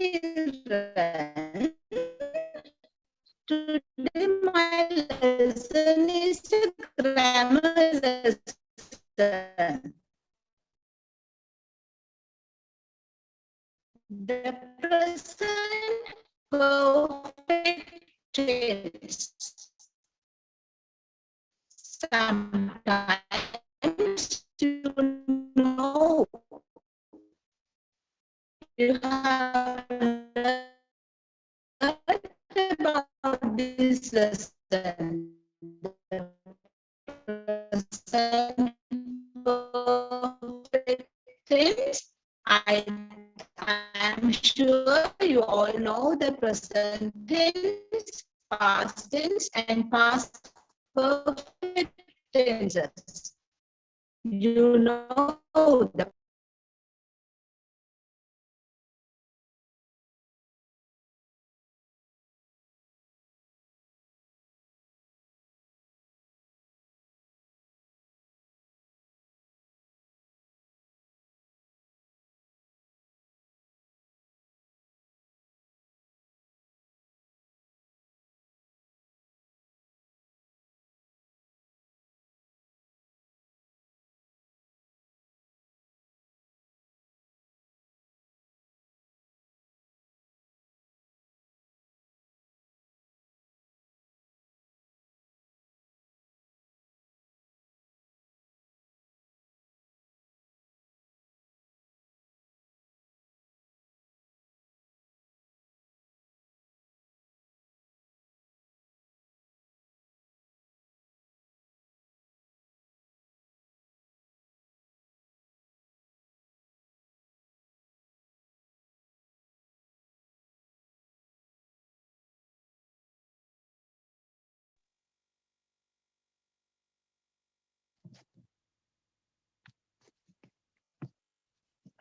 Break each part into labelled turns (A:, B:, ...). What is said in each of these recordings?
A: children, today my lesson is a grammar lesson. The present perfect tense. Sometimes you know you have learned about this lesson. The present perfect tense. I'm sure you all know the present tense, past tense, and past perfect tenses. You know the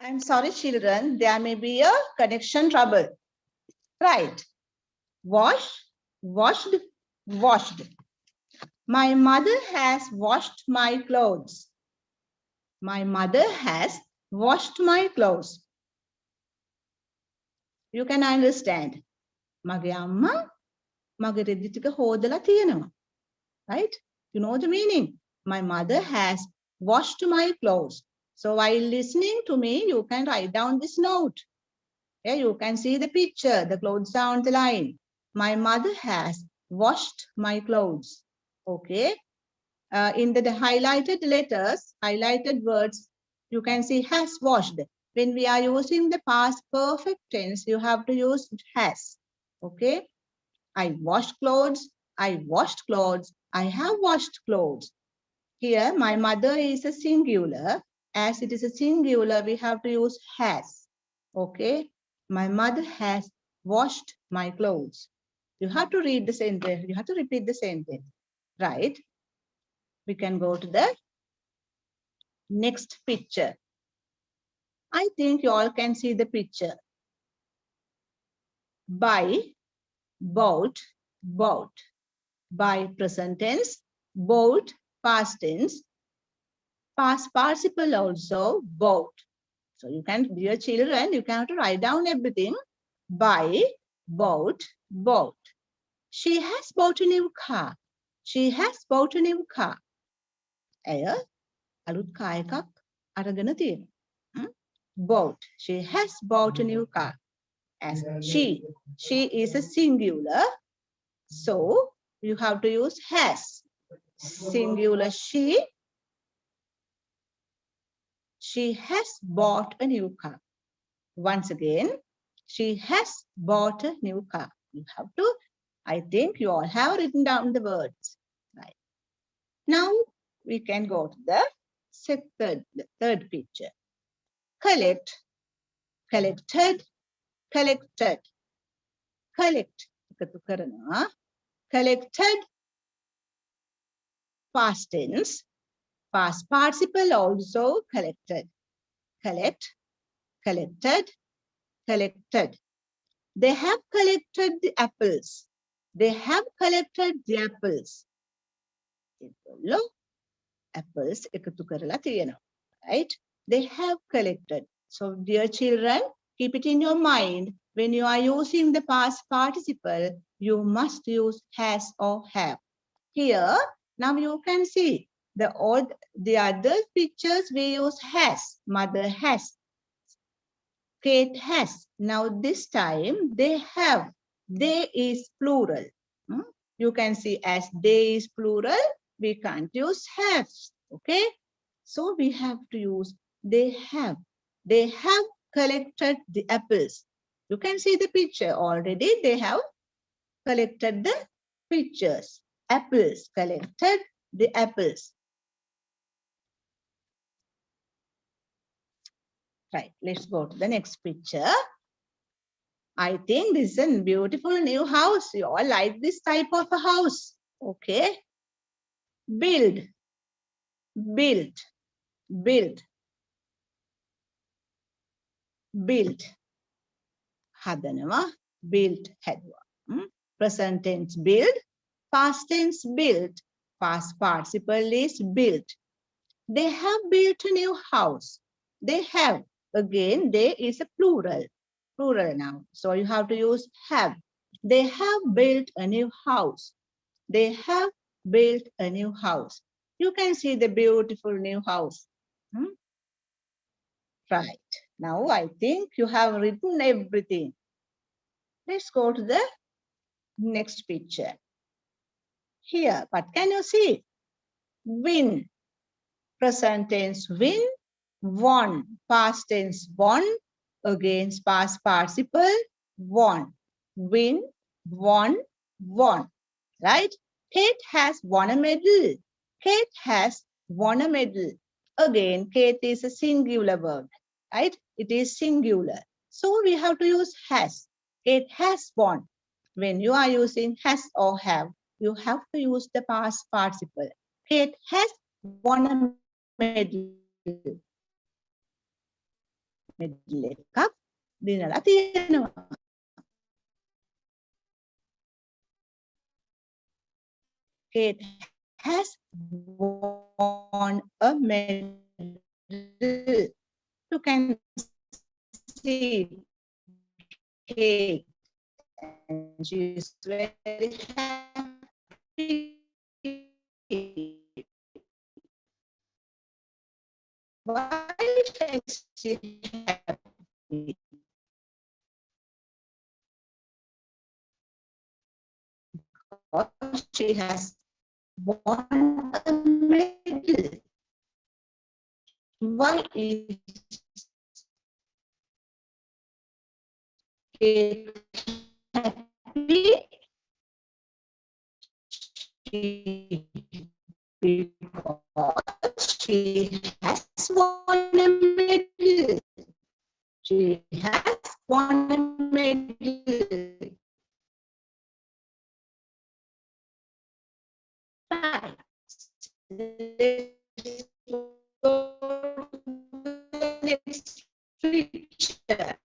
A: I'm sorry, children, there may be a connection trouble. Right. Wash, washed, washed. My mother has washed my clothes. My mother has washed my clothes. You can understand. Mage amma mage රෙදි ටික හොදලා තියෙනවා. Right? You know the meaning. My mother has washed my clothes. So while listening to me, you can write down this note. Yeah, you can see the picture, the clothes down the line. My mother has washed my clothes. Okay. In the highlighted letters, highlighted words, you can see has washed. When we are using the past perfect tense, you have to use has. Okay. I washed clothes. I washed clothes. I have washed clothes. Here, my mother is a singular. As it is a singular, we have to use has. Okay. My mother has washed my clothes. You have to read the sentence. You have to repeat the sentence. Right. We can go to the next picture. I think you all can see the picture. Buy, bought, bought. Buy present tense, bought past tense, past participle also bought. So you can, dear children, you can have to write down everything. Buy, bought, bought. She has bought a new car. She has bought a new car. ඇය අලුත් car එකක් අරගෙන තියෙනවා. Bought. She has bought a new car. As she is a singular. So you have to use has. Singular she has bought a new car. Once again, she has bought a new car. You have to, I think you all have written down the words. Right. Now we can go to the third picture. Collect, collected, collected. Collect, collected, past tense, past participle also collected. Collect, collected, collected. They have collected the apples. They have collected the apples. Apples එකතු කරලා තියෙනවා. Right? They have collected. So dear children, keep it in your mind. When you are using the past participle, you must use has or have. Here, now you can see the other pictures we use has. Mother has. Kate has. Now this time they have. They is plural. Hmm? You can see as they is plural, we can't use have. Okay. So we have to use they have. They have collected the apples. You can see the picture already. They have collected the pictures. Apples, collected the apples. Right, let's go to the next picture. I think this is a beautiful new house. You all like this type of a house. Okay. Build, build, build, build. Hadanava, built, hadwa. Present tense build, past tense built, past participle is built. They have built a new house. They have. Again, they is a plural. Plural now. So you have to use have. They have built a new house. They have built a new house. You can see the beautiful new house. Right. Now I think you have written everything. Let's go to the next picture. Here, what can you see? Win. Present tense win. Won. Past tense won. Against past participle won. Win, won, won. Right? Kate has won a medal. Kate has won a medal. Again, Kate is a singular word. Right? It is singular. So we have to use has. Kate has won. When you are using has or have, you have to use the past participle. Kate has won a medal. Medal එකක් දිනලා තියෙනවා. Kate has won a medal. You can see Kate, and she is very happy. Why is she happy? Because she has won a medal. Why is Kate happy? Because she has won a medal. She has won a medal. Right. Let's go to the next picture.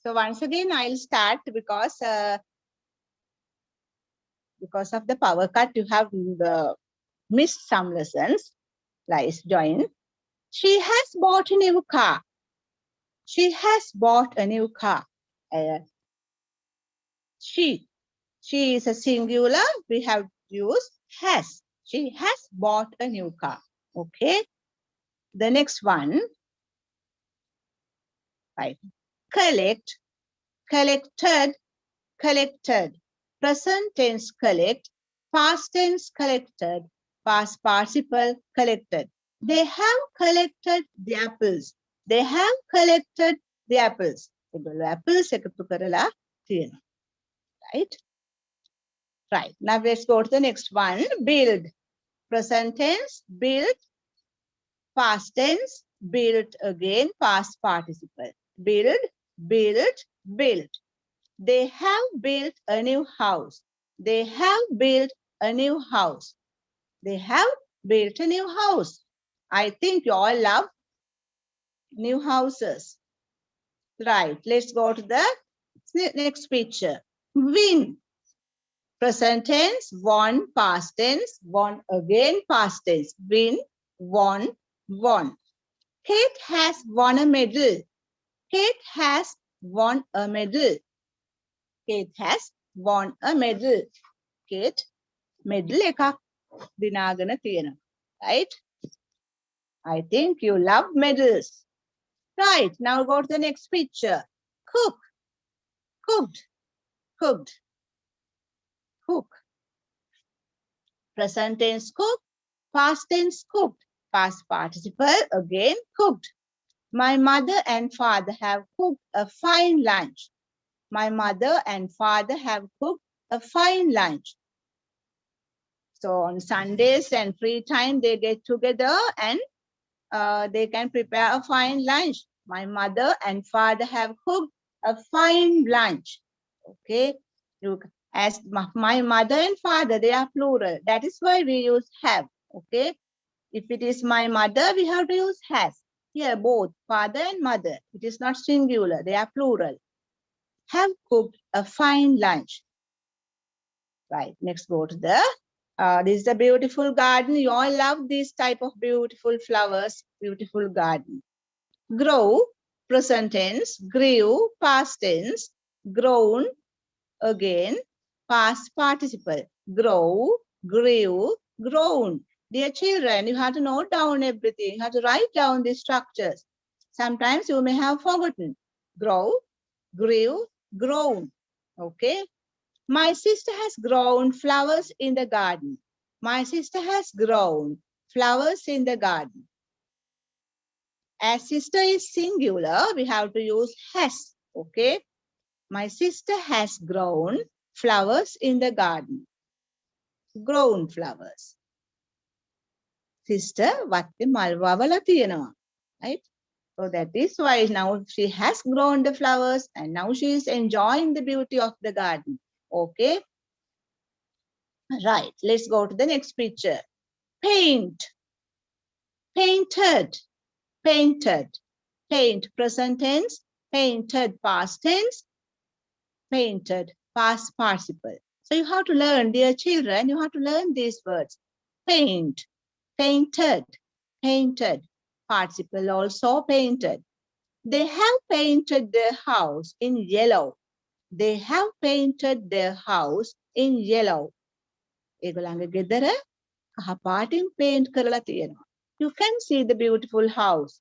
A: So once again, I'll start because of the power cut, you have missed some lessons. Let's join. She has bought a new car. She has bought a new car. She is a singular. We have used has. She has bought a new car. Okay. The next one. Right. Collect, collected, collected. Present tense collect, past tense collected, past participle collected. They have collected the apples. They have collected the apples. Apples එකතු කරලා තියෙනවා. Right? Right. Now let's go to the next one. Build. Present tense, build. Past tense, build again, past participle. Build, build, build. They have built a new house. They have built a new house. They have built a new house. I think you all love new houses. Right. Let's go to the next picture. Win. Present tense, won, past tense, won again, past tense. Win, won, won. Kate has won a medal. Kate has won a medal. Kate has won a medal. Kate, medal එකක් දිනාගෙන තියෙනවා. Right? I think you love medals. Right. Now go to the next picture. Cook. Cooked. Cooked. Cook. Present tense cook. Past tense cooked. Past participle again cooked. My mother and father have cooked a fine lunch. My mother and father have cooked a fine lunch. So on Sundays and free time, they get together and they can prepare a fine lunch. My mother and father have cooked a fine lunch. Okay. As my mother and father, they are plural. That is why we use have. Okay. If it is my mother, we have to use has. Here, both father and mother. It is not singular. They are plural. Have cooked a fine lunch. Right. Next, go to the this is a beautiful garden. You all love this type of beautiful flowers, beautiful garden. Grow, present tense, grew, past tense, grown, again, past participle. Grow, grew, grown. Dear children, you have to note down everything. You have to write down the structures. Sometimes you may have forgotten. Grow, grew, grown. Okay. My sister has grown flowers in the garden. My sister has grown flowers in the garden. As sister is singular, we have to use has. Okay. My sister has grown flowers in the garden. Grown flowers. Sister, වත්තේ මල් වවලා තියෙනවා. Right? So that is why now she has grown the flowers and now she is enjoying the beauty of the garden. Okay. Right. Let's go to the next picture. Paint. Painted. Painted. Paint, present tense. Painted, past tense. Painted, past participle. So you have to learn, dear children, you have to learn these words. Paint, painted, painted, participle also painted. They have painted their house in yellow. They have painted their house in yellow. ඒගොල්ලන්ගේ ගෙදර කහ පාටින් paint කරලා තියෙනවා. You can see the beautiful house.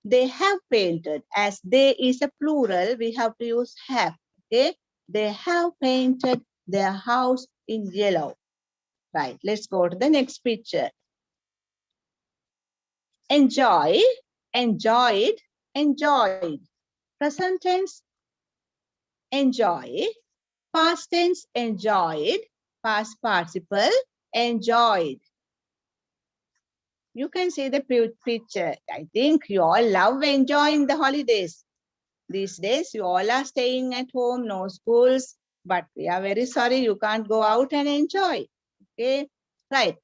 A: They have painted. As they is a plural, we have to use have. Okay. They have painted their house in yellow. Right. Let's go to the next picture. Enjoy, enjoyed, enjoyed. Present tense, enjoy. Past tense, enjoyed. Past participle, enjoyed. You can see the picture. I think you all love enjoying the holidays. These days, you all are staying at home, no schools, but we are very sorry you can't go out and enjoy. Okay, right.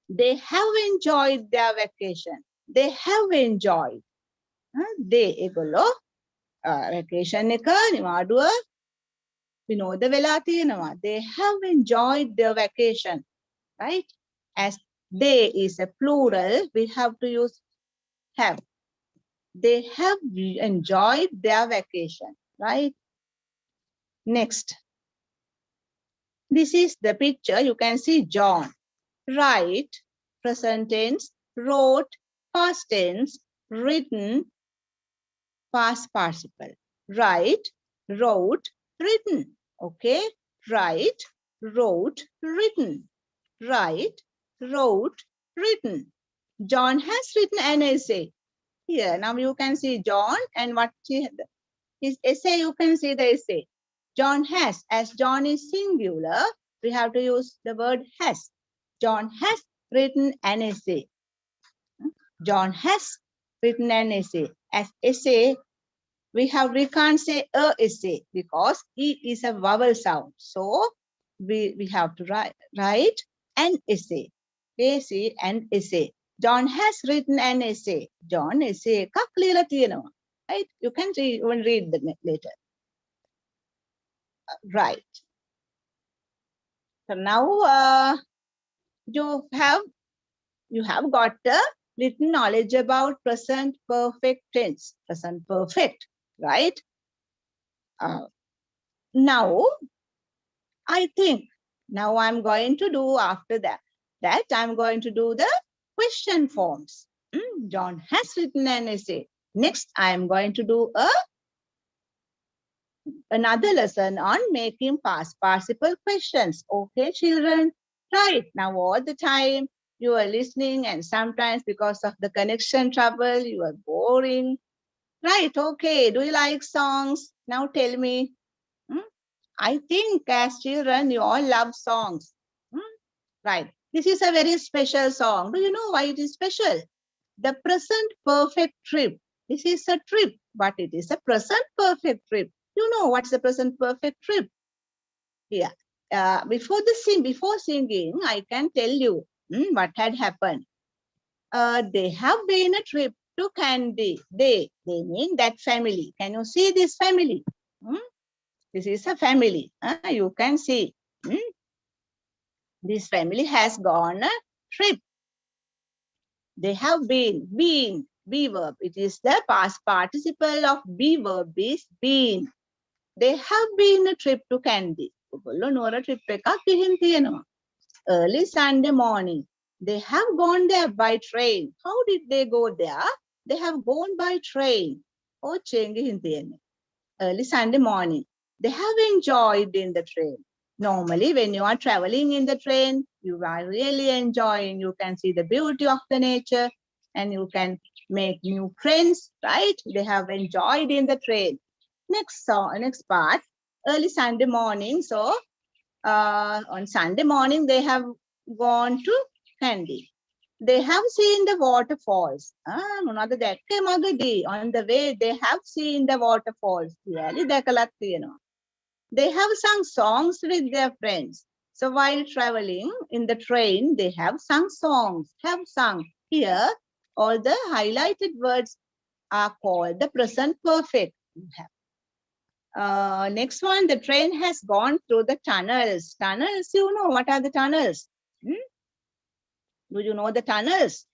A: They have enjoyed their vacation. They have enjoyed. They, ඒගොල්ලෝ vacation එක නිවාඩුව විනෝද වෙලා තියෙනවා. They have enjoyed their vacation, right? As they is a plural, we have to use have. They have enjoyed their vacation, right? Next. This is the picture. You can see John. Write, present tense, wrote, past tense, written, past participle. Write, wrote, written. Okay? Write, wrote, written. Write, wrote, written. John has written an essay. Here, now you can see John and what his essay, you can see the essay. John has, as John is singular, we have to use the word has. John has written an essay. John has written an essay. As essay, we can't say a essay because E is a vowel sound. So we have to write an essay. Essay and essay. John has written an essay. John essay එකක් ලියලා තියෙනවා. Right? You can even read the later. Right. So now you have got a little knowledge about present perfect tense. Present perfect, right? Now, I think now I'm going to do after that I'm going to do the question forms. John has written an essay. Next, I am going to do another lesson on making past participle questions. Okay, children? Right. Now, all the time you are listening and sometimes because of the connection trouble, you are boring. Right. Okay. Do you like songs? Now tell me. I think as children, you all love songs. Right. This is a very special song. Do you know why it is special? The present perfect trip. This is a trip, but it is a present perfect trip. You know what's the present perfect trip? Yeah. Before singing, I can tell you what had happened. They have been a trip to Kandy. They mean that family. Can you see this family? This is a family. You can see. This family has gone a trip. They have been, be verb. It is the past participle of be verb is been. They have been a trip to Kandy. Early Sunday morning. They have gone there by train. How did they go there? They have gone by train. Early Sunday morning. They have enjoyed in the train. Normally, when you are traveling in the train, you are really enjoying. You can see the beauty of the nature and you can make new friends, right? They have enjoyed in the train. Next part, early Sunday morning. So, on Sunday morning, they have gone to Kandy. They have seen the waterfalls. On the way, they have seen the waterfalls. They have sung songs with their friends. So while traveling in the train, they have sung songs, Here, all the highlighted words are called the present perfect. Next one, the train has gone through the tunnels. Tunnels, you know, what are the tunnels? Do you know the tunnels?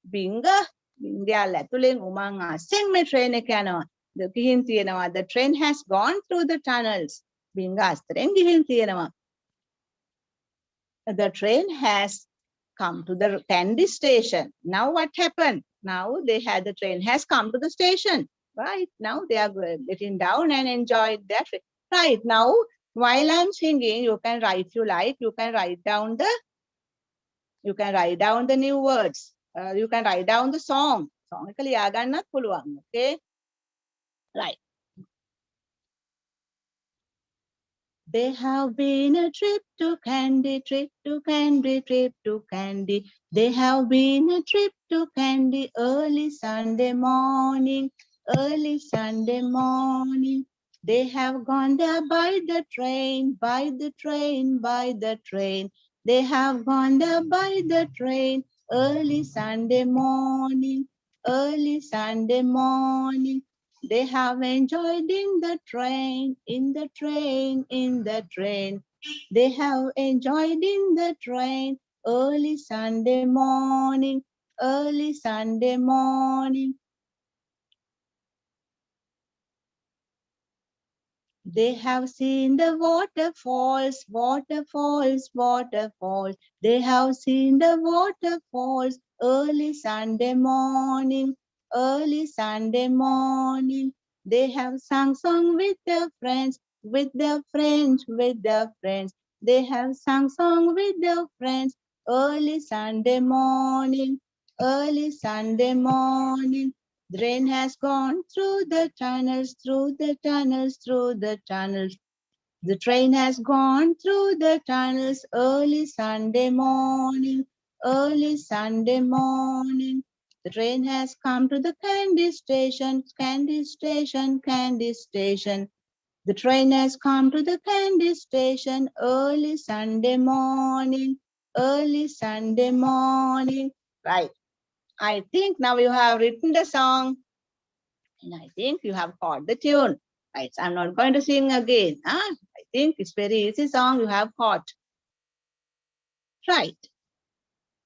A: Binga, ඇතුලෙන් උමං අස්සෙන් මේ train එක යනවා. ගිහින් තියෙනවා. The train has gone through the tunnels. බිංග අස්තරෙන් ගිහින් තියෙනවා. The train has come to the Kandy station. Now what happened? Now the train has come to the station. Right. Now they are getting down and enjoying that. Right. Now, while I'm singing, you can write, if you like, you can write down the new words. You can write down the song. Okay. Right. They have been a trip to Kandy, trip to Kandy, trip to Kandy. They have been a trip to Kandy early Sunday morning, early Sunday morning. They have gone there by the train, by the train, by the train. They have gone there by the train early Sunday morning, early Sunday morning. They have enjoyed in the train, in the train, in the train. They have enjoyed in the train early Sunday morning, early Sunday morning. They have seen the waterfalls, waterfalls, waterfalls. They have seen the waterfalls early Sunday morning, early Sunday morning. They have sung with their friends, with their friends, with their friends. They have sung with their friends early Sunday morning, early Sunday morning. The rain has gone through the tunnels, through the tunnels, through the tunnels. The train has gone through the tunnels early Sunday morning, early Sunday morning. The train has come to the candy station, candy station, candy station. The train has come to the candy station early Sunday morning, early Sunday morning. Right. I think now you have written the song. And I think you have caught the tune. Right. So I'm not going to sing again. Huh? I think it's very easy song you have caught. Right.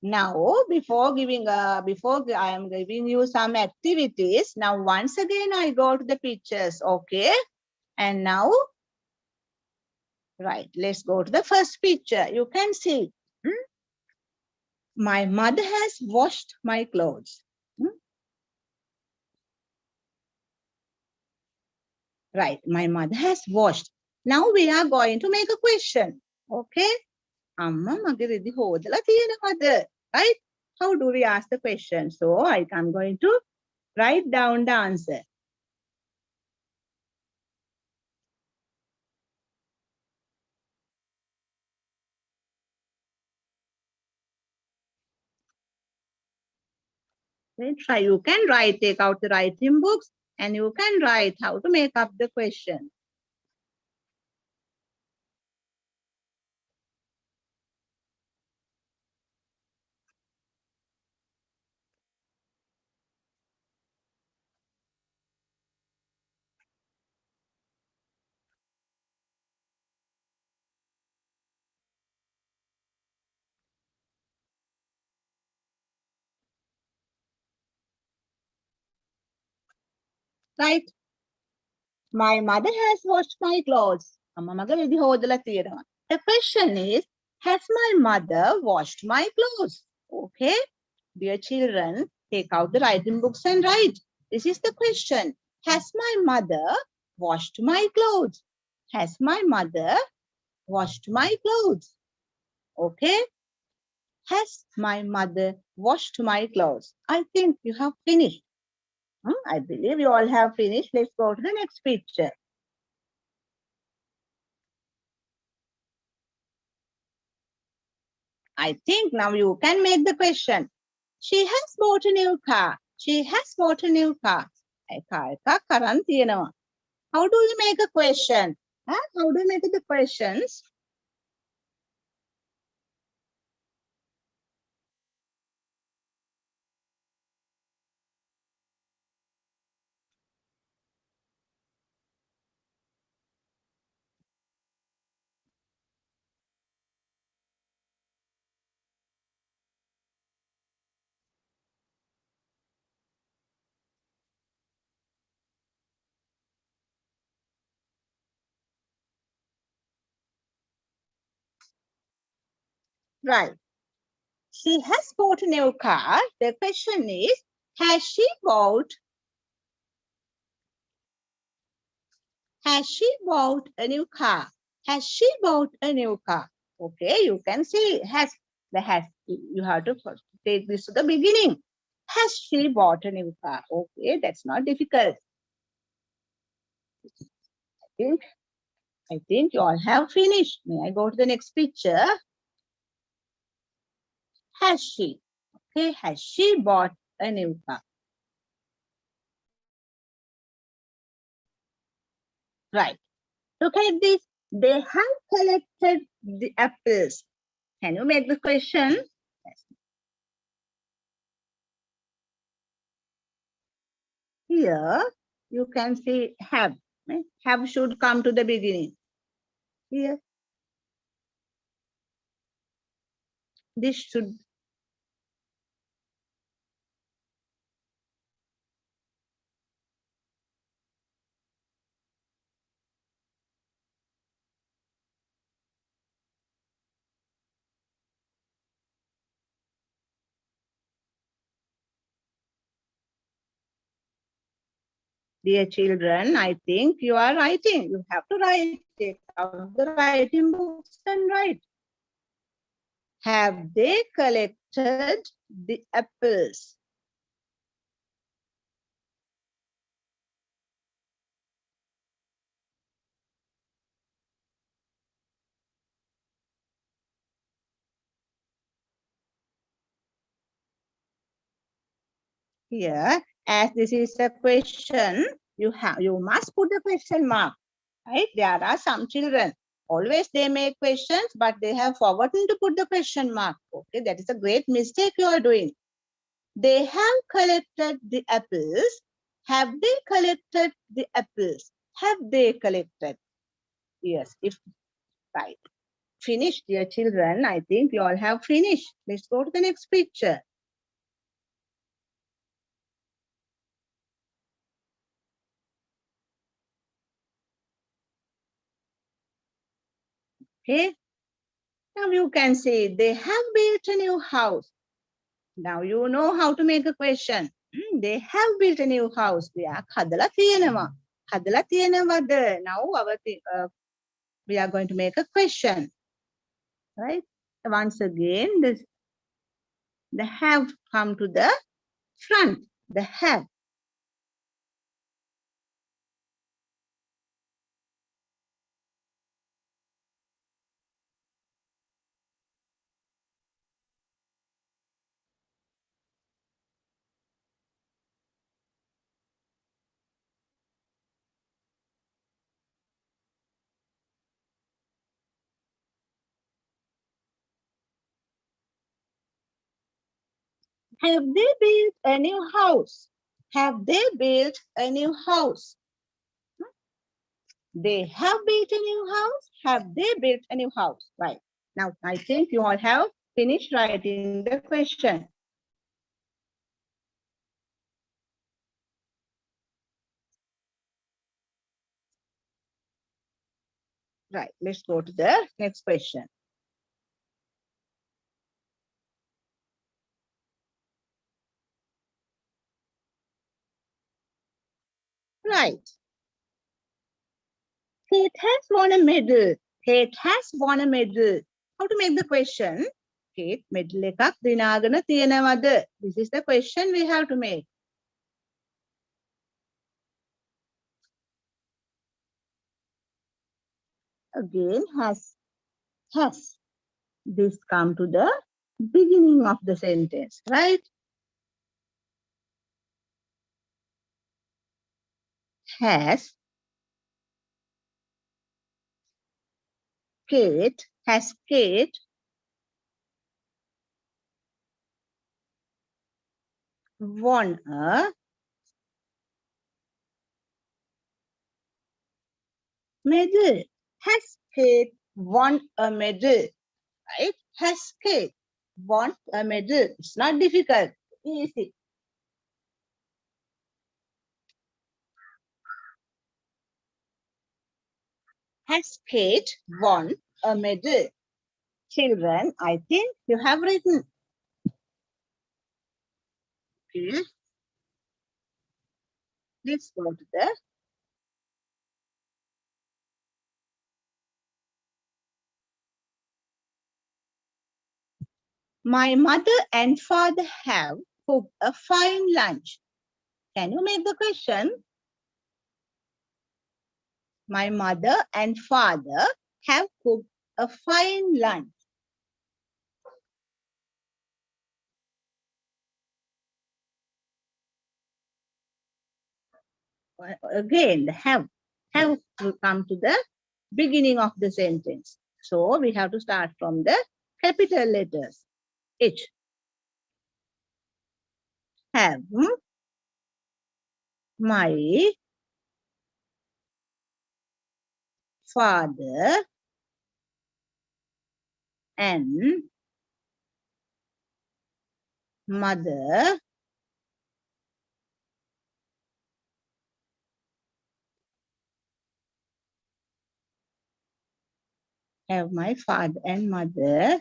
A: Now, before I am giving you some activities, now once again I go to the pictures, okay? And now, right, let's go to the first picture. You can see, my mother has washed my clothes. Right, my mother has washed. Now we are going to make a question, okay? Amma mage redi hodala tiyenawada, right? How do we ask the question? So I'm going to write down the answer. Then try. You can write, take out the writing books, and you can write how to make up the question. Right? My mother has washed my clothes. Amma mage redi hodala tiyenawa. The question is, has my mother washed my clothes? Okay. Dear children, take out the writing books and write. This is the question. Has my mother washed my clothes? Has my mother washed my clothes? Okay. Has my mother washed my clothes? I think you have finished. I believe you all have finished. Let's go to the next picture. I think now you can make the question. She has bought a new car. She has bought a new car. How do you make a question? Huh? How do you make the questions? Right. She has bought a new car. The question is, has she bought a new car? Has she bought a new car? Okay, you can say has. The has. You have to first take this to the beginning. Has she bought a new car? Okay, that's not difficult. think, I think you all have finished. May I go to the next picture? Has she? Okay, has she bought a new car? Right. Look at this. They have collected the apples. Can you make the question? Yes. Here, you can see have. Right? Have should come to the beginning. Here. This should. Dear children, I think you are writing. You have to write. Take out the writing books and write. Have they collected the apples? Here, as this is a question, you must put the question mark. Right? There are some children. Always they make questions, but they have forgotten to put the question mark. Okay, that is a great mistake you are doing. They have collected the apples. Have they collected the apples? Have they collected? Yes, if right. Finished, dear children. I think you all have finished. Let's go to the next picture. Okay. Now you can see they have built a new house. Now you know how to make a question. They have built a new house. දෙයක් හදලා තියෙනවා. හදලා තියෙනවද? Now we are going to make a question. Right? Once again, the have come to the front. The have. Have they built a new house? Have they built a new house? They have built a new house. Have they built a new house? Right. Now, I think you all have finished writing the question. Right. Let's go to the next question. Right. Kate has won a medal. Kate has won a medal. How to make the question? Kate medal එකක් දිනාගෙන තියෙනවද? This is the question we have to make. Again, has. This come to the beginning of the sentence, right? Has Kate won a medal? Has Kate won a medal? Right? Has Kate won a medal? It's not difficult. Easy. Has Kate won a medal? Children, I think you have written. Okay. Let's go to the my mother and father have cooked a fine lunch. Can you make the question? My mother and father have cooked a fine lunch. Again, have will come to the beginning of the sentence. So we have to start from the capital letters. H. Have my father and mother have my father and mother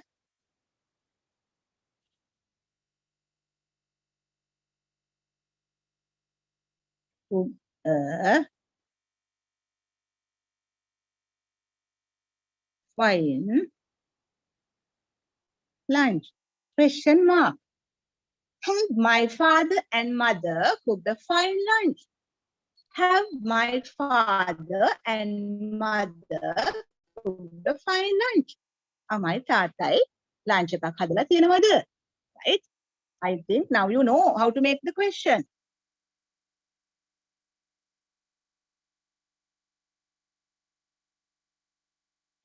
A: cook a fine lunch. Question mark. Have my father and mother cooked a fine lunch? Have my father and mother cooked a fine lunch? අමයි තාත්තයි lunch එකක් හදලා තියෙනවද? Right? I think now you know how to make the question.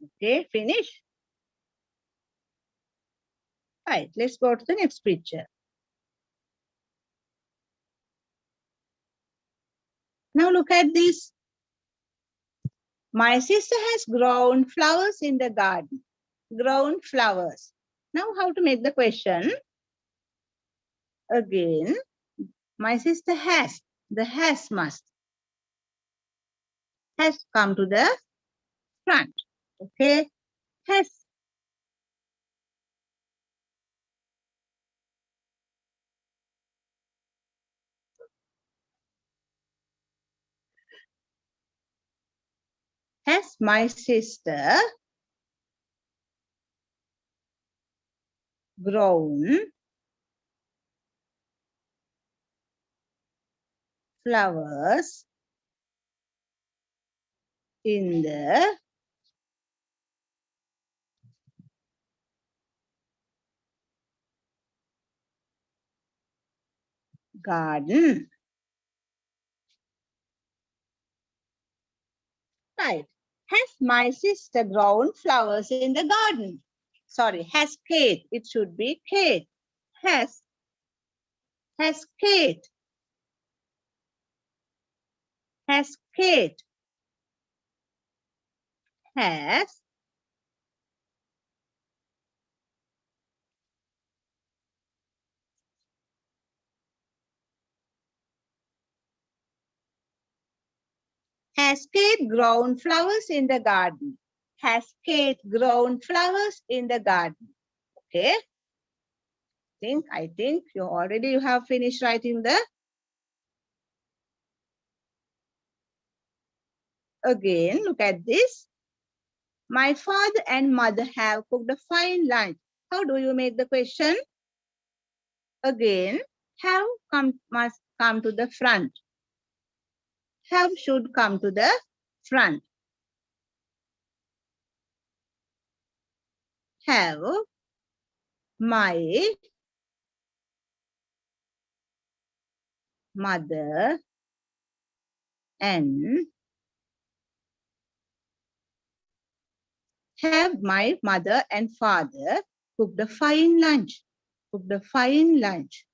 A: Okay, finish. Right, let's go to the next picture. Now look at this. My sister has grown flowers in the garden. Grown flowers. Now how to make the question? Again, my sister has. The has must. Has come to the front. Okay, has. Has my sister grown flowers in the garden? Right. Has my sister grown flowers in the garden? Sorry, has Kate. It should be Kate. Has Kate. Has Kate. Has Kate grown flowers in the garden? Has Kate grown flowers in the garden? Okay. I think you have finished writing the. Again, look at this. My father and mother have cooked a fine lunch. How do you make the question? Again, have must come to the front. Have should come to the front. Have my mother and have my mother and father cooked a fine lunch. Cooked a fine lunch.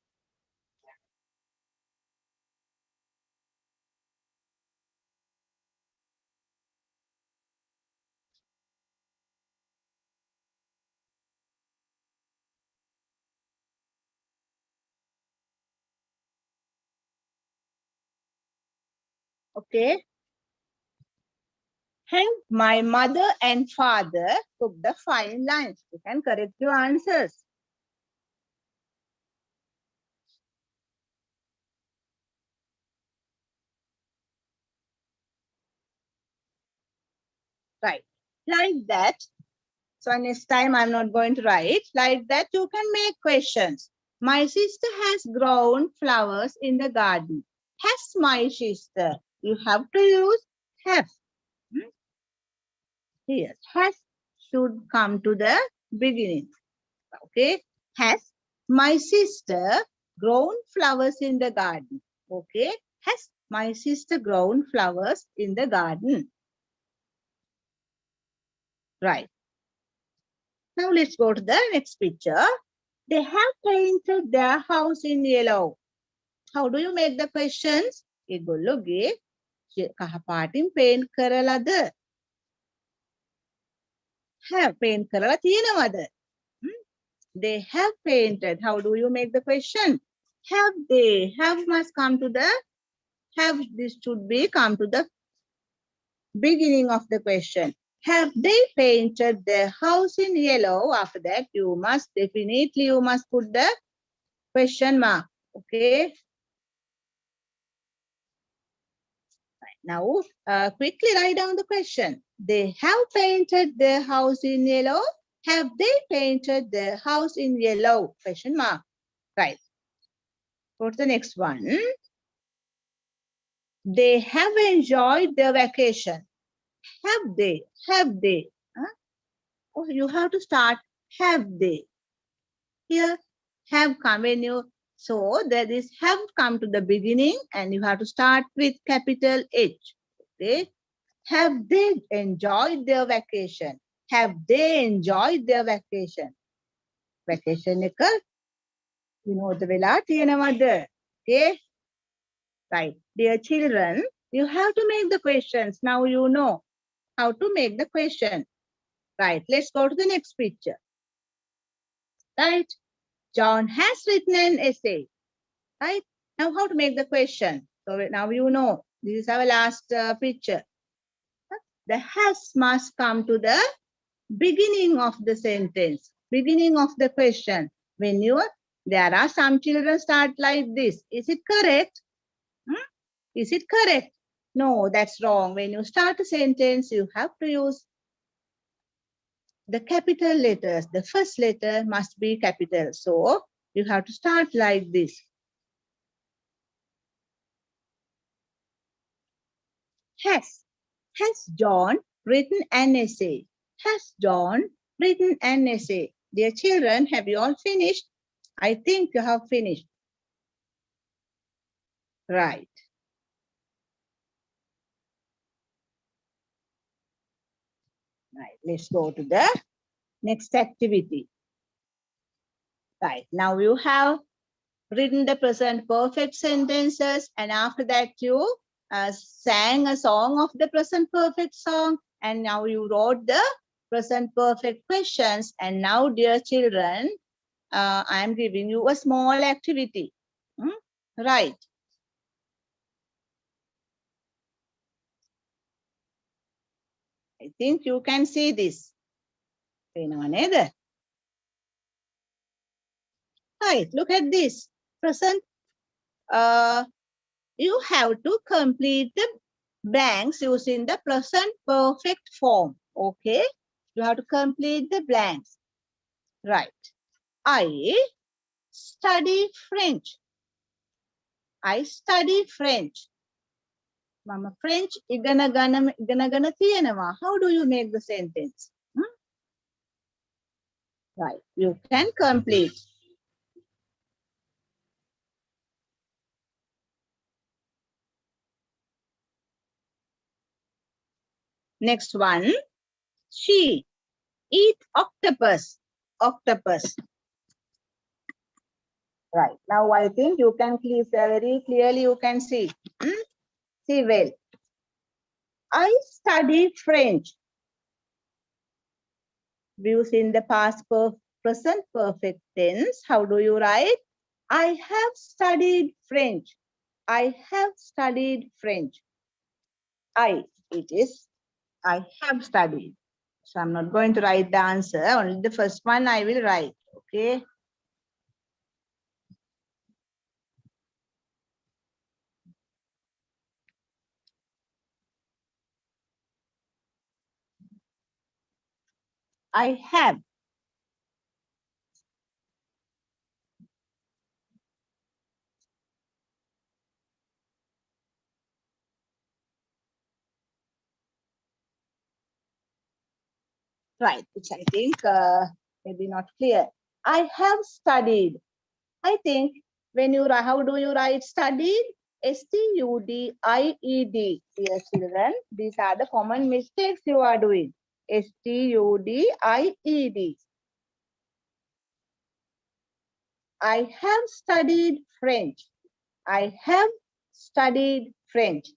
A: Okay. Have my mother and father cooked a fine lunch. You can correct your answers. Right. Like that. So next time I'm not going to write. Like that you can make questions. My sister has grown flowers in the garden. Has my sister. You have to use have. Here. Has should come to the beginning. Okay. Has my sister grown flowers in the garden? Okay. Has my sister grown flowers in the garden? Right. Now let's go to the next picture. They have painted their house in yellow. How do you make the questions? ඒගොල්ලෝගේ කහ පාටින් paint කරලාද? have paint කරලා තියෙනවද? They have painted. How do you make the question? Have they? Have must come to the, have this should be come to the beginning of the question. Have they painted their house in yellow? After that, you must definitely, you must put the question mark. Okay. Now, quickly write down the question. They have painted their house in yellow. Have they painted their house in yellow? Question mark. Right. Go to the next one. They have enjoyed their vacation. Have they? Have they? Huh? Oh, you have to start. Have they? Here, have come when you, so there is have come to the beginning and you have to start with capital H. Okay. Have they enjoyed their vacation? Have they enjoyed their vacation? Vacation එක විනෝද වෙලා තියෙනවද? Okay. Right. Dear children, you have to make the questions. Now you know how to make the question. Right. Let's go to the next picture. Right. John has written an essay. Right. Now how to make the question. So now you know. This is our last picture. The has must come to the beginning of the sentence, beginning of the question. When you, there are some children start like this. Is it correct? Is it correct? No, that's wrong. When you start a sentence, you have to use the capital letters. The first letter must be capital. So you have to start like this. Has John written an essay? Has John written an essay? Dear children, have you all finished? I think you have finished. Right. Right. Let's go to the next activity. Right. Now you have written the present perfect sentences, and after that you sang a song of the present perfect song, and now you wrote the present perfect questions. And now, dear children, I am giving you a small activity. Right. I think you can see this. Right. Look at this. Present. You have to complete the blanks using the present perfect form. Okay. You have to complete the blanks. Right. I study French. I study French. Mama French igana තියෙනවා. How do you make the sentence? Right. You can complete. Next one. She eat octopus. Octopus. Right. Now I think you can very clearly you can see. See well. I study French. Views in the past present perfect tense. How do you write? I have studied French. I have studied French. It is, I have studied. So I'm not going to write the answer. Only the first one I will write. Okay. I have. Right, which I think maybe not clear. I have studied. I think when you write, how do you write studied? S-T-U-D-I-E-D. Dear children, these are the common mistakes you are doing. S-T-U-D-I-E-D. I have studied French. I have studied French.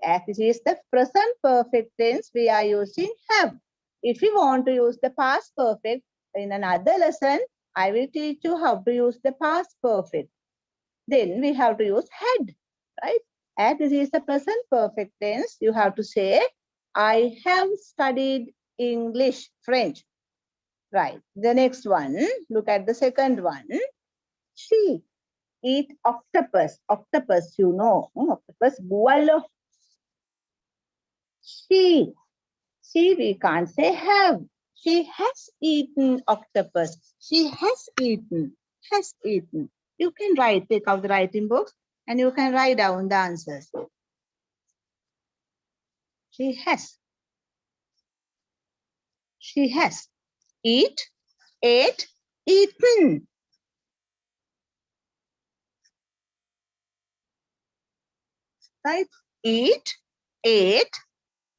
A: As this is the present perfect tense, we are using have. If you want to use the past perfect in another lesson, I will teach you how to use the past perfect. Then we have to use had, right? As this is the present perfect tense, you have to say, I have studied English, French. Right. The next one, look at the second one. She eat octopus. Octopus, you know. Octopus, bualo. She, we can't say have. She has eaten octopus. She has eaten. Has eaten. You can write, take out the writing books and you can write down the answers. She has. She has. Eat, ate, eaten. Right? Eat, ate,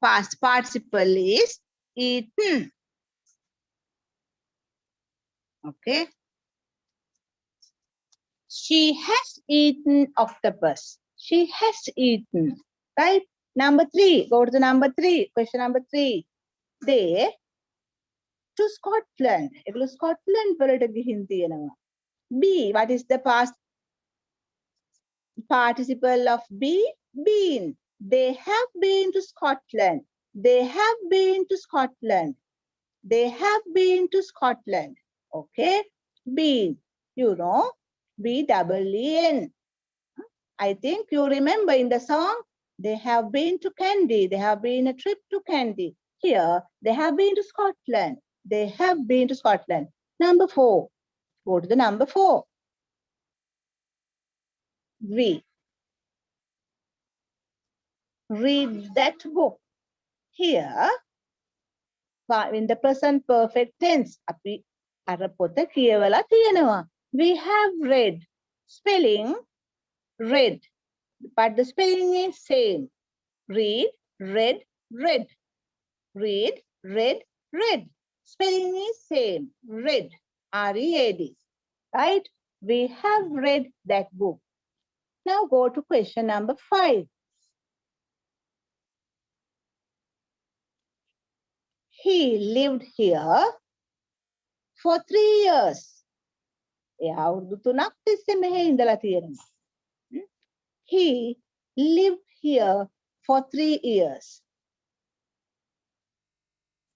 A: past participle is eaten. Okay. She has eaten octopus. She has eaten. Right? Number 3. Go to the number 3. Question number 3. They to Scotland. ඒගොල්ලෝ Scotland වලට ගිහින් තියෙනවා. B. What is the past participle of be? Been. They have been to Scotland. They have been to Scotland. They have been to Scotland. Okay. Been. You know, B-double-E-N. I think you remember in the song, they have been to Kandy. They have been a trip to Kandy. Here, they have been to Scotland. They have been to Scotland. Number 4. Go to the number 4. We read that book. Here, in the present perfect tense, we have read. Spelling, read. But the spelling is same. Read, read, read. Read, read, read. Spelling is same. Read, R-E-A-D. Right? We have read that book. Now go to question number 5. He lived here for 3 years. He lived here for 3 years.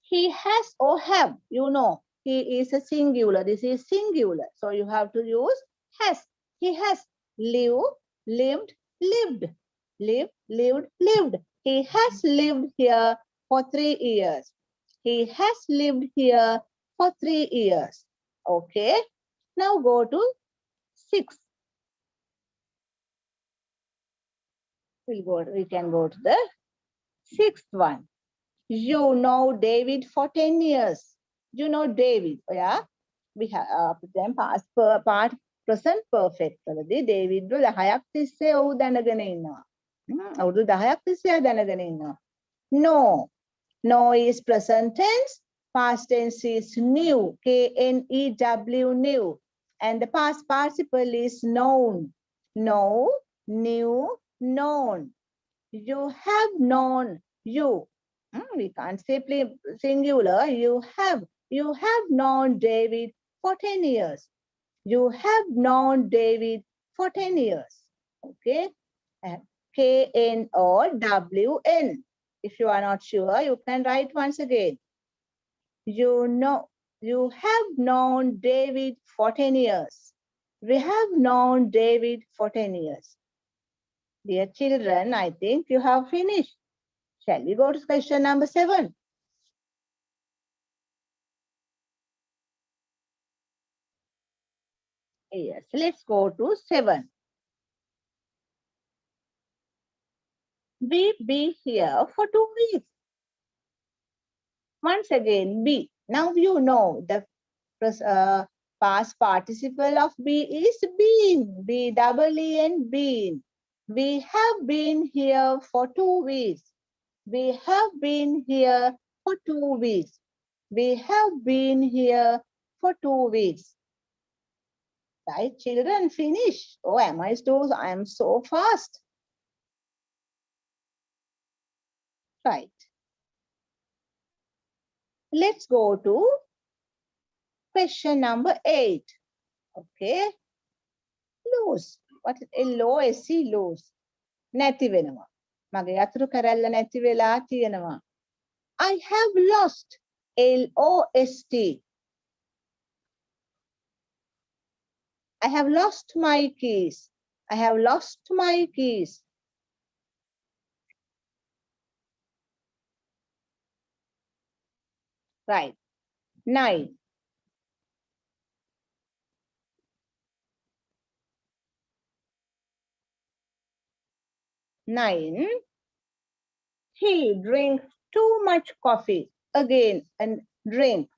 A: He has or have, you know, he is a singular. This is singular. So you have to use has. He has lived, lived, lived. Lived, lived, lived. He has lived here for 3 years. He has lived here for 3 years. Okay. Now go to 6. We can go to the 6th one. You know David for 10 years. You know David. Yeah. We have then past part present perfect. David වල 10ක් තිස්සේ ඔහු දැනගෙන ඉන්නවා. අවුරුදු 10ක් තිස්සේ දැනගෙන ඉන්නවා. No. No is present tense. Past tense is new. K-N-E-W, new. And the past participle is known. Know, knew, known. You have known. You. We can't say singular. You have known David for 10 years. You have known David for 10 years. Okay. K-N-O-W-N. If you are not sure, you can write once again. You have known David for 10 years. We have known David for 10 years. Dear children, I think you have finished. Shall we go to question number 7? Yes, let's go to 7. We be here for 2 weeks. Once again, be. Now you know the past participle of be is been. B-double-E-N, been. We have been here for 2 weeks. We have been here for 2 weeks. We have been here for 2 weeks. Right, children, finish. Oh, I am so fast. Right. Let's go to question number 8. Okay. Lose. What is LOSE? Lose. නැති වෙනවා. මගේ අතුරු කැරැල්ල නැති වෙලා තියෙනවා. I have lost. LOST. I have lost my keys. I have lost my keys. Right. 9. 9. He drinks too much coffee. Again, and drink.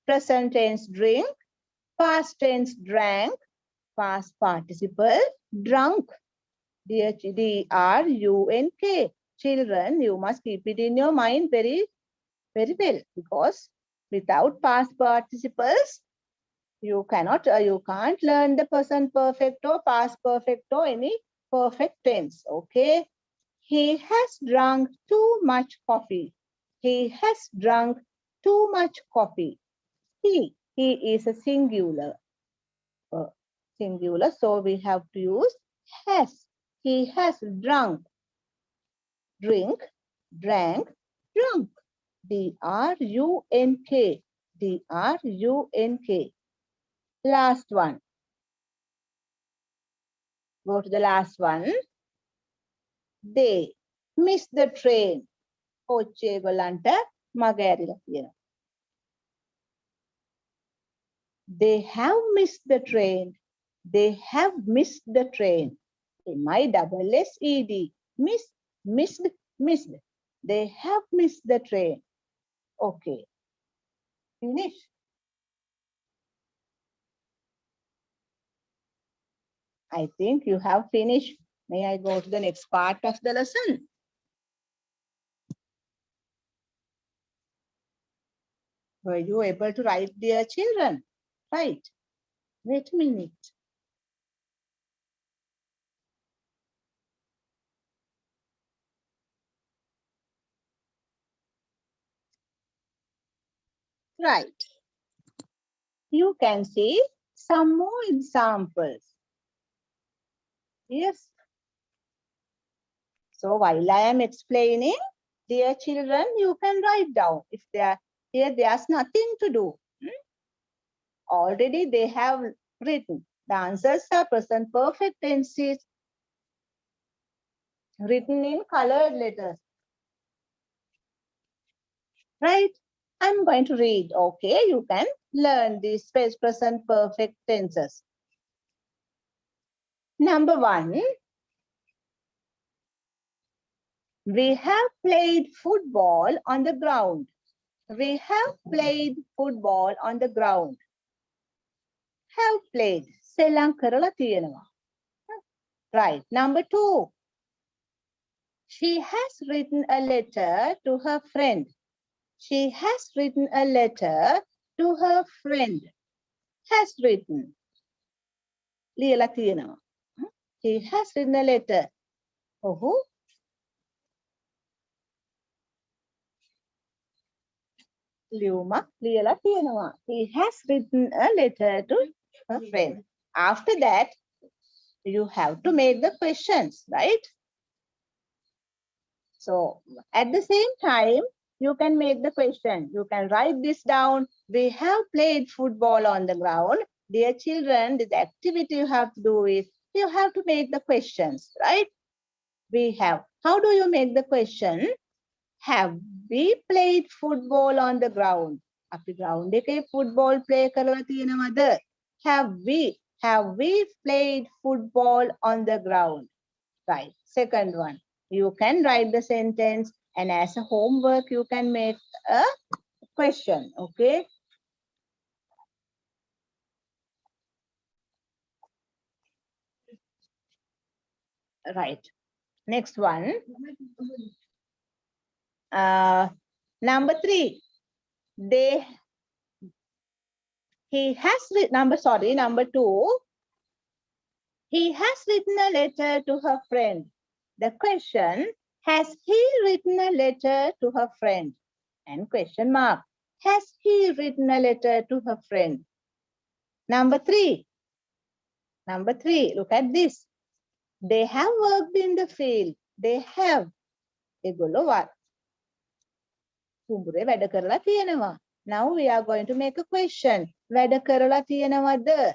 A: Present tense drink. Past tense drank. Past participle drunk. DRUNK. Children, you must keep it in your mind very, very well, because without past participles, you can't learn the present perfect or past perfect or any perfect tense. Okay. He has drunk too much coffee. He has drunk too much coffee. He is a singular. Singular, so we have to use has. He has drunk. Drink, drank, drunk. DRUNK. DRUNK. Last one. Go to the last one. They miss the train. කොච්චේ ගොල්ලන්ට මග ඇරිලා තියෙනවා. They have missed the train. They have missed the train. MISSED. Missed. They have missed the train. Okay. Finish. I think you have finished. May I go to the next part of the lesson? Were you able to write, dear children? Right. Wait a minute. Right. You can see some more examples. Yes. So while I am explaining, dear children, you can write down. If they are here, there's nothing to do. Already they have written. The answers are present perfect tenses written in colored letters. Right? I'm going to read. Okay, you can learn these present perfect tenses. Number 1. We have played football on the ground. We have played football on the ground. Have played. සෙල්ලම් කරලා තියෙනවා. Right. Number 2. She has written a letter to her friend. She has written a letter to her friend. Has written. ලියලා තියෙනවා. She has written a letter. ඔහු ලියුමක් ලියලා තියෙනවා. He has written a letter to her friend. After that, you have to make the questions, right? So at the same time, you can make the question. You can write this down. We have played football on the ground. Dear children, the activity you have to do is, you have to make the questions, right? We have. How do you make the question? Have we played football on the ground? අපි ground එකේ football play කරලා තියෙනවද? Have we played football on the ground? Right. Second one. You can write the sentence, and as a homework, you can make a question. Okay. Right. Next one. Number 3. Number 2. He has written a letter to her friend. The question, has he written a letter to her friend? And question mark. Has he written a letter to her friend? Number 3. Number 3, look at this. They have worked in the field. They have. ඒගොල්ලෝ කුඹුරේ වැඩ කරලා තියෙනවා. Now we are going to make a question. වැඩ කරලා තියෙනවද?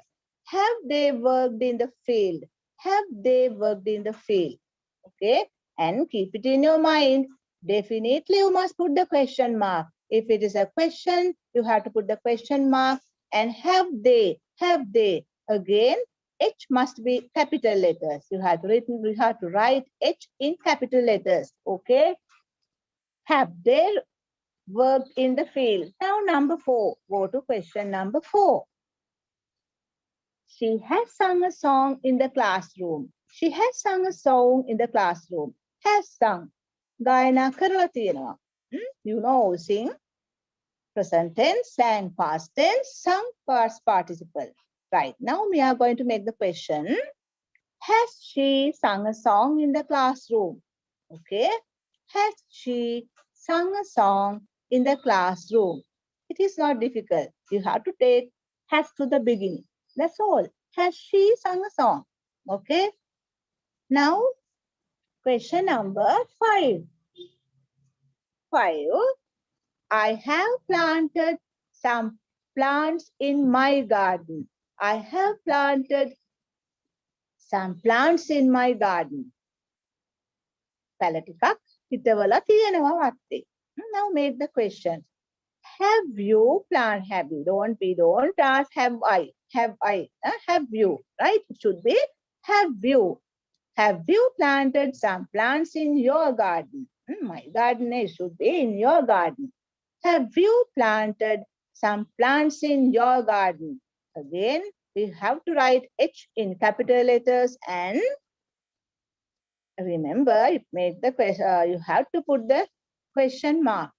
A: Have they worked in the field? Have they worked in the field? Okay. And keep it in your mind. Definitely you must put the question mark. If it is a question, you have to put the question mark. And have they? Again, H must be capital letters. You have to write H in capital letters. Okay. Have they worked in the field? Now number 4. Go to question number 4. She has sung a song in the classroom. She has sung a song in the classroom. Has sung. Gayana karala tiyenawa. You know, sing. Present tense, sang past tense, sung past participle. Right. Now we are going to make the question. Has she sung a song in the classroom? Okay. Has she sung a song in the classroom? It is not difficult. You have to take has to the beginning. That's all. Has she sung a song? Okay. Now, question number 5. 5. I have planted some plants in my garden. I have planted some plants in my garden. පැල ටිකක් හිටවලා තියෙනවා වත්තේ. Now make the question. Have you planted? Have you? Don't ask have I. Have I. Have you. Right? It should be have you. Have you planted some plants in your garden? My garden, it should be in your garden. Have you planted some plants in your garden? Again, we have to write H in capital letters and remember, make the question. You have to put the question mark.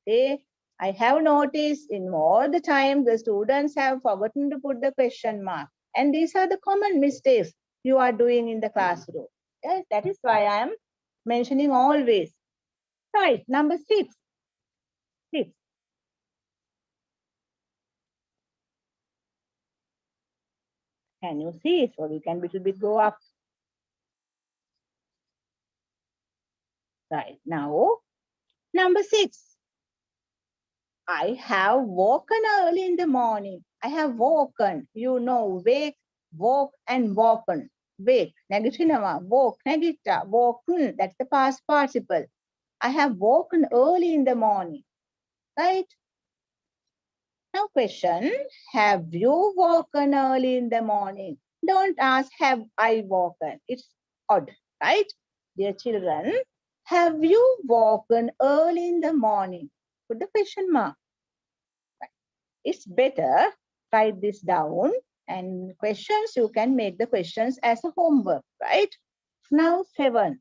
A: Okay. I have noticed in all the time the students have forgotten to put the question mark. And these are the common mistakes you are doing in the classroom. Yes, that is why I am mentioning always. Right, number 6. 6. Can you see? So we can little bit go up. Right, now, number 6. I have woken early in the morning. I have woken. You know, wake, woke, and woken. Wake, negativa, woke, negita, woken. That's the past participle. I have woken early in the morning. Right? Now question, have you woken early in the morning? Don't ask, have I woken? It's odd, right? Dear children, have you woken early in the morning? Put the question mark. Right. It's better, write this down, and questions, you can make the questions as a homework, right? Now 7,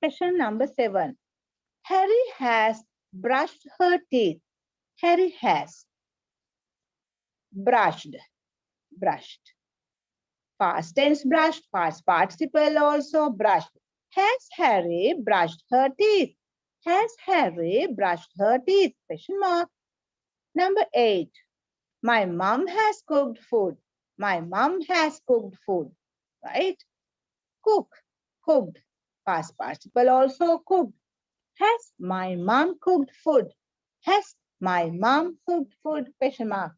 A: question number 7. Harry has brushed her teeth. Harry has brushed. Past tense brushed, past participle also brushed. Has Harry brushed her teeth? Has Harry brushed her teeth? Question mark. Number 8. My mom has cooked food. My mom has cooked food. Right? Cook, cooked. Past participle also cooked. Has my mom cooked food? Has my mom cooked food? Question mark.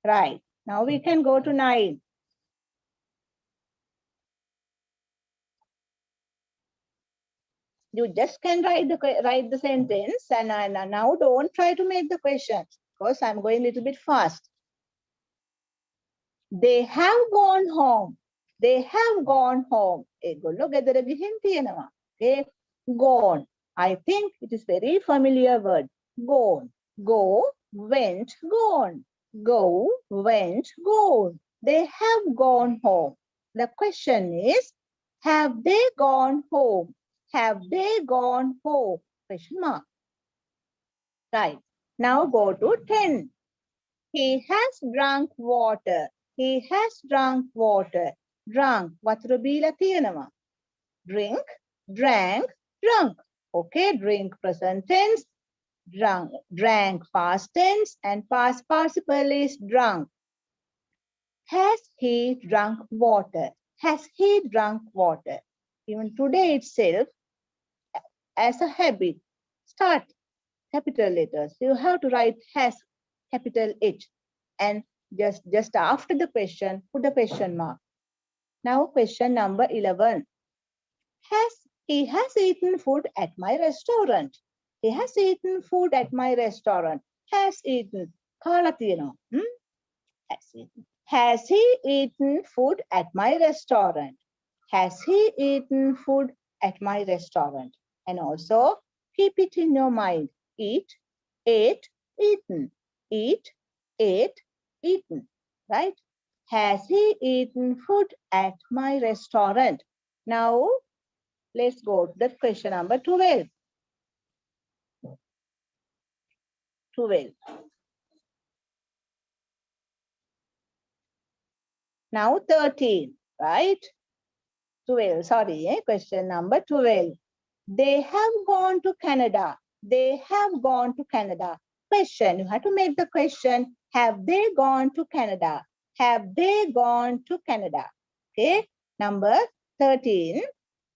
A: Right. Now we can go to 9. You just can write the sentence and now don't try to make the questions because I'm going a little bit fast. They have gone home. They have gone home. ඒගොල්ලෝ ගෙදර ගිහින් තියෙනවා. Okay. Gone. I think it is very familiar word. Gone. Go, went, gone. Go, went, gone. They have gone home. The question is, have they gone home? Have they gone home? Question mark. Right. Now go to 10. He has drunk water. He has drunk water. Drunk. Watra bila tiyanama. Drink, drank, drunk. Okay, drink present tense. Drunk, drank, past tense, and past participle is drunk. Has he drunk water? Has he drunk water? Even today itself, as a habit, start capital letters. You have to write has, capital H, and just after the question, put the question mark. Now question number 11. He has eaten food at my restaurant. He has eaten food at my restaurant. Has eaten. Kala tiyena. Has eaten. Has he eaten food at my restaurant? Has he eaten food at my restaurant? And also keep it in your mind. Eat, ate, eaten. Eat, ate, eaten. Right? Has he eaten food at my restaurant? Now, let's go to the question number 12. 12. Now 13, right? 12, sorry, question number 12. They have gone to Canada. They have gone to Canada. Question, you have to make the question, have they gone to Canada? Have they gone to Canada? Okay, number 13.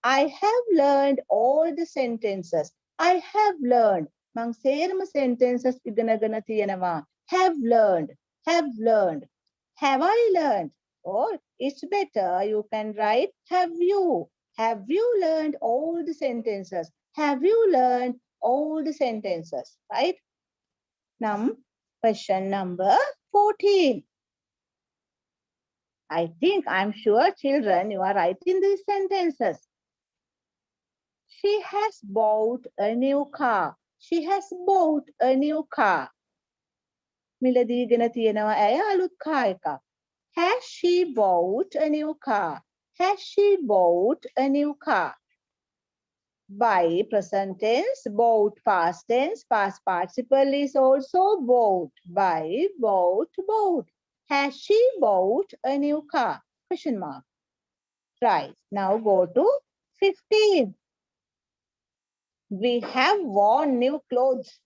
A: I have learned all the sentences. I have learned. Mang serma sentences iganagana tiyanawa. Have learned. Have learned. Have I learned? Or it's better you can write have you. Have you learned all the sentences? Have you learned all the sentences? Right? Now, question number 14. I'm sure children, you are writing these sentences. She has bought a new car. She has bought a new car. මිලදීගෙන තියෙනවා ඇය අලුත් car එකක්. Has she bought a new car? Has she bought a new car? By present tense, bought past tense, past participle is also bought. By, bought, bought. Has she bought a new car? Question mark. Right. Now go to 15. We have worn new clothes.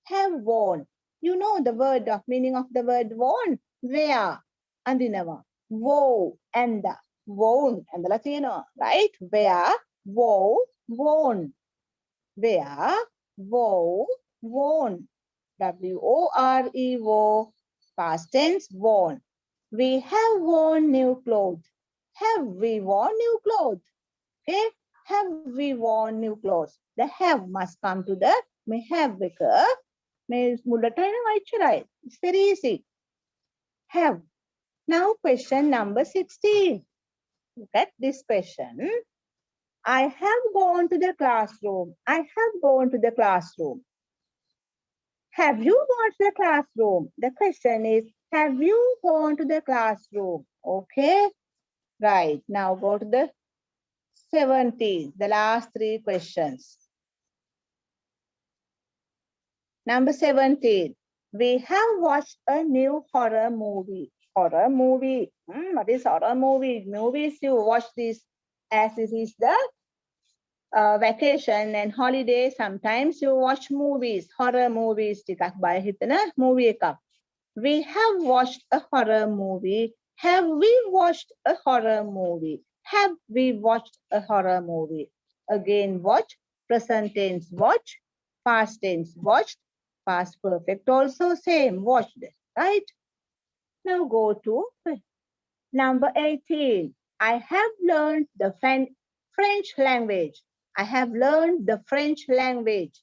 A: Have worn. You know the word of meaning of the word worn. Wear. Andinava. Woe. And the. Worn. And the Latino. Right? Wear. Woe. Worn. Wear. Woe. Worn. W-O-R-E-O. Past tense. Worn. We have worn new clothes. Have we worn new clothes? Okay. Have we worn new clothes? The have must come to the may have because may it's very easy. Have. Now question number 16. Look at this question. I have gone to the classroom. I have gone to the classroom. Have you gone to the classroom? The question is, have you gone to the classroom? Okay. Right. Now go to the 17, the last three questions. Number 17, we have watched a new horror movie. Horror movie. What is horror movie? Movies you watch this as it is the vacation and holiday. Sometimes you watch movies, horror movies. Movie ekak. We have watched a horror movie. Have we watched a horror movie? Have we watched a horror movie? Again, watch. Present tense, watch. Past tense, watched. Past perfect also same, watched. Right? Now go to number 18. I have learned the French language. I have learned the French language.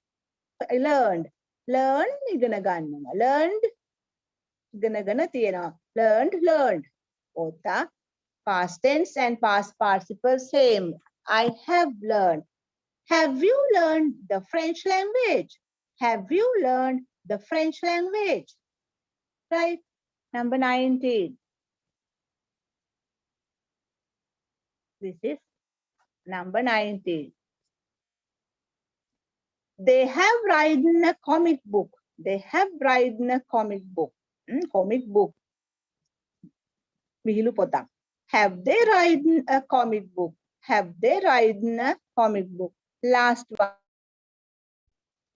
A: I learned. Learn, learned. Learned. Ota. Past tense and past participle same. I have learned. Have you learned the French language? Have you learned the French language? Right? Number 19. This is number 19. They have written a comic book. They have written a comic book. Comic book. Have they written a comic book? Have they written a comic book? Last one.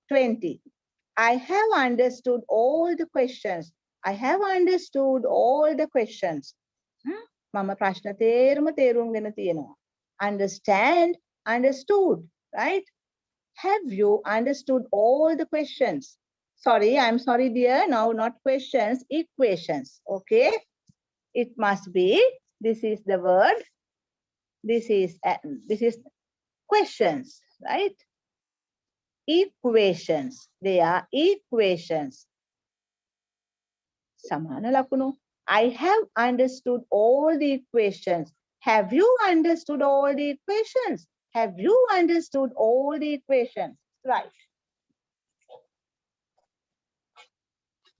A: 20. I have understood all the questions. I have understood all the questions. මම ප්‍රශ්න තේරුම තේරුම්ගෙන තියෙනවා. Understand, understood, right? Have you understood all the questions? Sorry, I'm sorry, dear. No, not questions, equations. Okay. It must be, this is the word. This is questions, right? Equations. They are equations. Samana lakunu. I have understood all the equations. Have you understood all the equations? Have you understood all the equations? Right.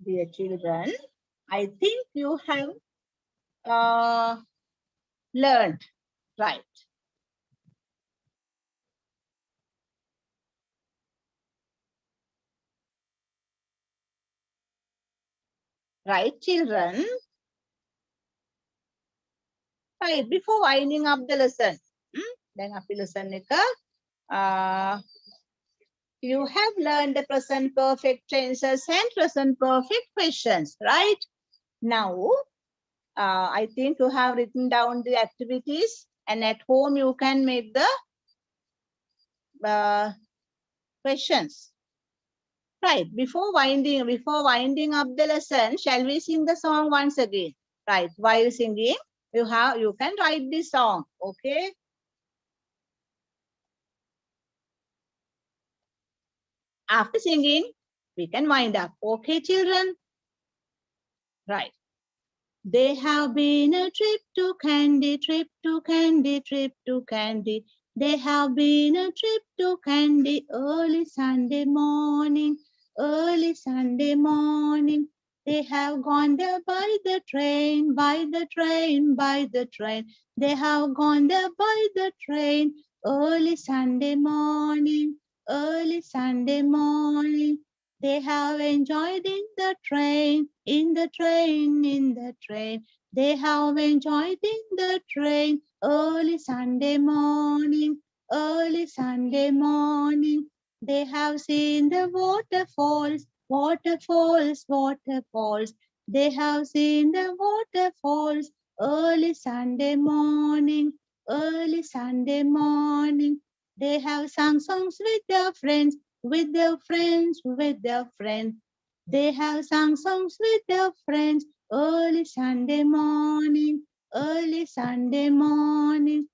A: Dear children, I think you have learned, right? Right, children? Right, before winding up the lesson. Then after lesson you have learned the present perfect tenses and present perfect questions, right? Now, I think you have written down the activities, and at home you can make the questions. Right, before winding up the lesson, shall we sing the song once again? Right, while singing, you can write this song, okay? After singing, we can wind up. Okay, children? Right. They have been a trip to Candy, trip to Candy, trip to Candy. They have been a trip to Candy early Sunday morning, early Sunday morning. They have gone there by the train, by the train, by the train. They have gone there by the train early Sunday morning, early Sunday morning. They have enjoyed in the train, in the train, in the train. They have enjoyed in the train early Sunday morning, early Sunday morning. They have seen the waterfalls, waterfalls, waterfalls. They have seen the waterfalls early Sunday morning, early Sunday morning. They have sung songs with their friends, with their friends, with their friends. They have sung songs with their friends early Sunday morning, early Sunday morning.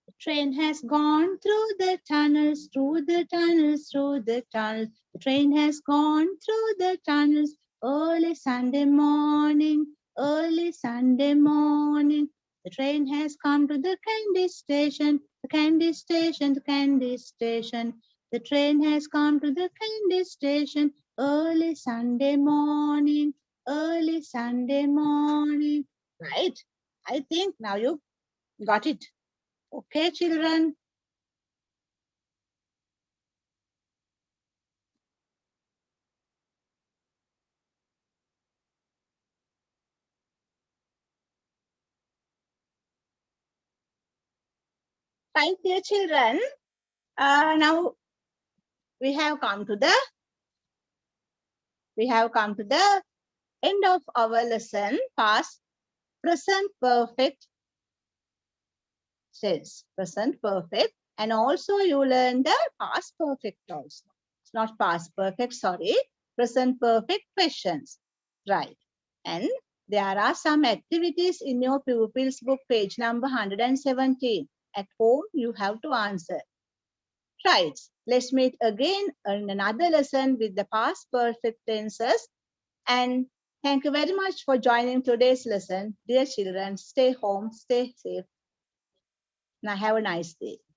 A: The train has gone through the tunnels, through the tunnels, through the tunnels. The train has gone through the tunnels early Sunday morning, early Sunday morning. The train has come to the candy station, the candy station, the candy station. The train has come to the candy station early Sunday morning, early Sunday morning. Right? I think now you got it. Okay, children. Right, dear children. Now we have come to the end of our lesson. Past, present perfect tense, present perfect, and also you learn the past perfect also. It's not past perfect, sorry, present perfect questions. Right, and there are some activities in your pupils book, page number 117. At home, you have to answer. Right. Let's meet again in another lesson with the past perfect tenses. And thank you very much for joining today's lesson. Dear children, stay home, stay safe. Now have a nice day.